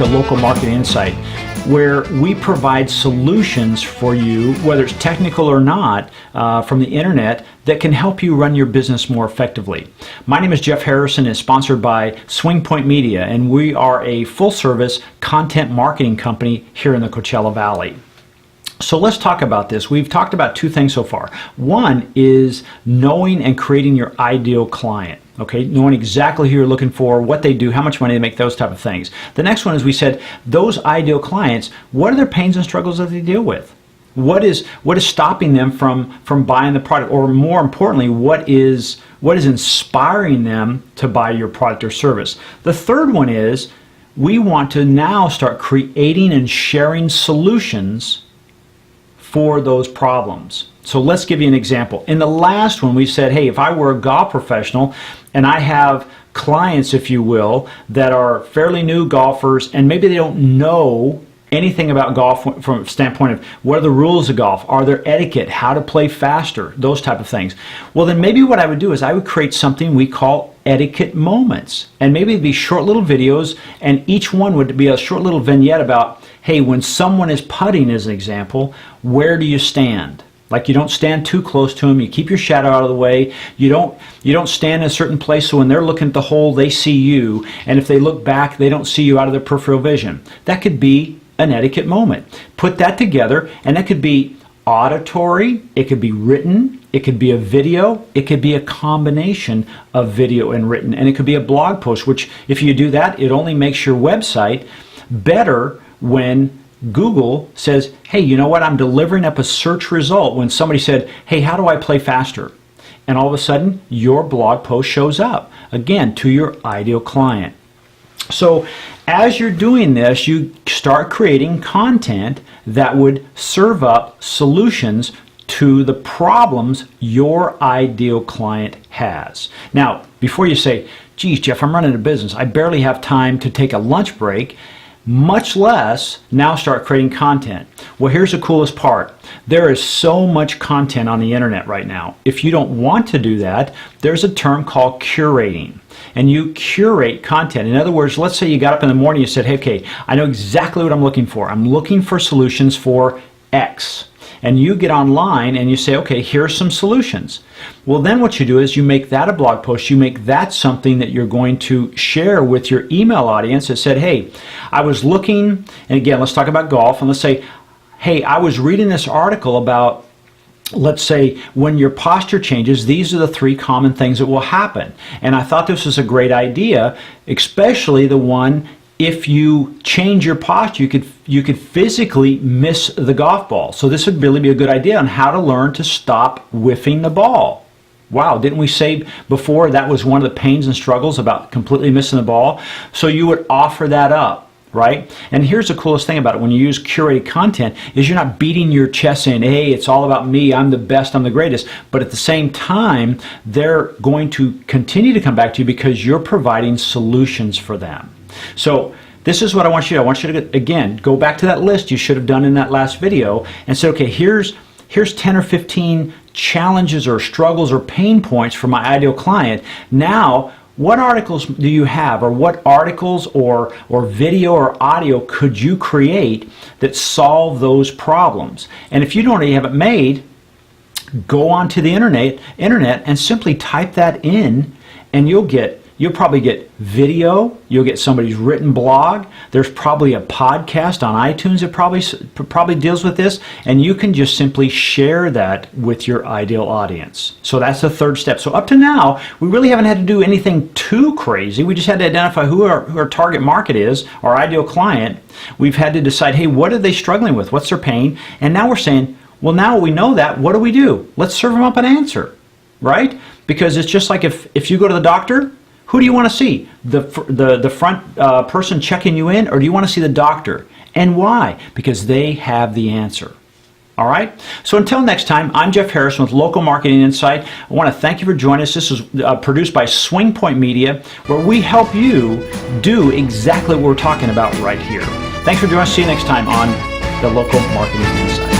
to Local Marketing Insight, where we provide solutions for you, whether it's technical or not, from the internet that can help you run your business more effectively. My name is Jeff Harrison, and is sponsored by Swingpointmedia, and we are a full-service content marketing company here in the Coachella Valley. So let's talk about this. We've talked about two things so far. One is knowing and creating your ideal client. Okay, knowing exactly who you're looking for, what they do, how much money they make, those type of things. The next one is we said those ideal clients, what are their pains and struggles that they deal with? What is stopping them from buying the product, or more importantly, what is inspiring them to buy your product or service? The third one is we want to now start creating and sharing solutions for those problems. So let's give you an example. In the last one, we said, hey, if I were a golf professional and I have clients, if you will, that are fairly new golfers and maybe they don't know anything about golf from a standpoint of what are the rules of golf, are there etiquette, how to play faster, those type of things. Well, then maybe what I would do is I would create something we call etiquette moments. And maybe it'd be short little videos, and each one would be a short little vignette about, hey, when someone is putting, as an example, where do you stand? Like, you don't stand too close to them, you keep your shadow out of the way, you don't stand in a certain place so when they're looking at the hole, they see you, and if they look back, they don't see you out of their peripheral vision. That could be an etiquette moment. Put that together, and that could be auditory, it could be written, it could be a video, it could be a combination of video and written, and it could be a blog post, which if you do that, it only makes your website better when Google says, hey, you know what, I'm delivering up a search result when somebody said, hey, how do I play faster? And all of a sudden, your blog post shows up, again, to your ideal client. So as you're doing this, you start creating content that would serve up solutions to the problems your ideal client has. Now, before you say, geez, Jeff, I'm running a business, I barely have time to take a lunch break, much less now start creating content. Well, here's the coolest part. There is so much content on the internet right now. If you don't want to do that, there's a term called curating. And you curate content. In other words, let's say you got up in the morning and you said, hey, okay, I know exactly what I'm looking for. I'm looking for solutions for X. And you get online and you say, okay, here are some solutions. Well, then what you do is you make that a blog post. You make that something that you're going to share with your email audience that said, hey, I was looking, and again, let's talk about golf, and let's say, hey, I was reading this article about, let's say, when your posture changes, these are the 3 common things that will happen. And I thought this was a great idea, especially the one, if you change your posture, you could physically miss the golf ball. So this would really be a good idea on how to learn to stop whiffing the ball. Wow, didn't we say before that was one of the pains and struggles about completely missing the ball? So you would offer that up, right? And here's the coolest thing about it. When you use curated content is you're not beating your chest saying, hey, it's all about me, I'm the best, I'm the greatest. But at the same time, they're going to continue to come back to you because you're providing solutions for them. So this is what I want you to do. I want you to, again, go back to that list you should have done in that last video and say, okay, here's 10 or 15 challenges or struggles or pain points for my ideal client. Now, what articles do you have, or what articles or video or audio could you create that solve those problems? And if you don't already have it made, go onto the internet and simply type that in, and you'll probably get video, you'll get somebody's written blog, there's probably a podcast on iTunes that probably deals with this, and you can just simply share that with your ideal audience. So that's the third step. So up to now, we really haven't had to do anything too crazy. We just had to identify who our target market is, our ideal client. We've had to decide, hey, what are they struggling with? What's their pain? And now we're saying, well, now we know that, what do? Let's serve them up an answer, right? Because it's just like if you go to the doctor, who do you want to see? The front person checking you in, or do you want to see the doctor? And why? Because they have the answer. All right? So until next time, I'm Jeff Harrison with Local Marketing Insight. I want to thank you for joining us. This is produced by Swingpointmedia, where we help you do exactly what we're talking about right here. Thanks for joining us. See you next time on the Local Marketing Insight.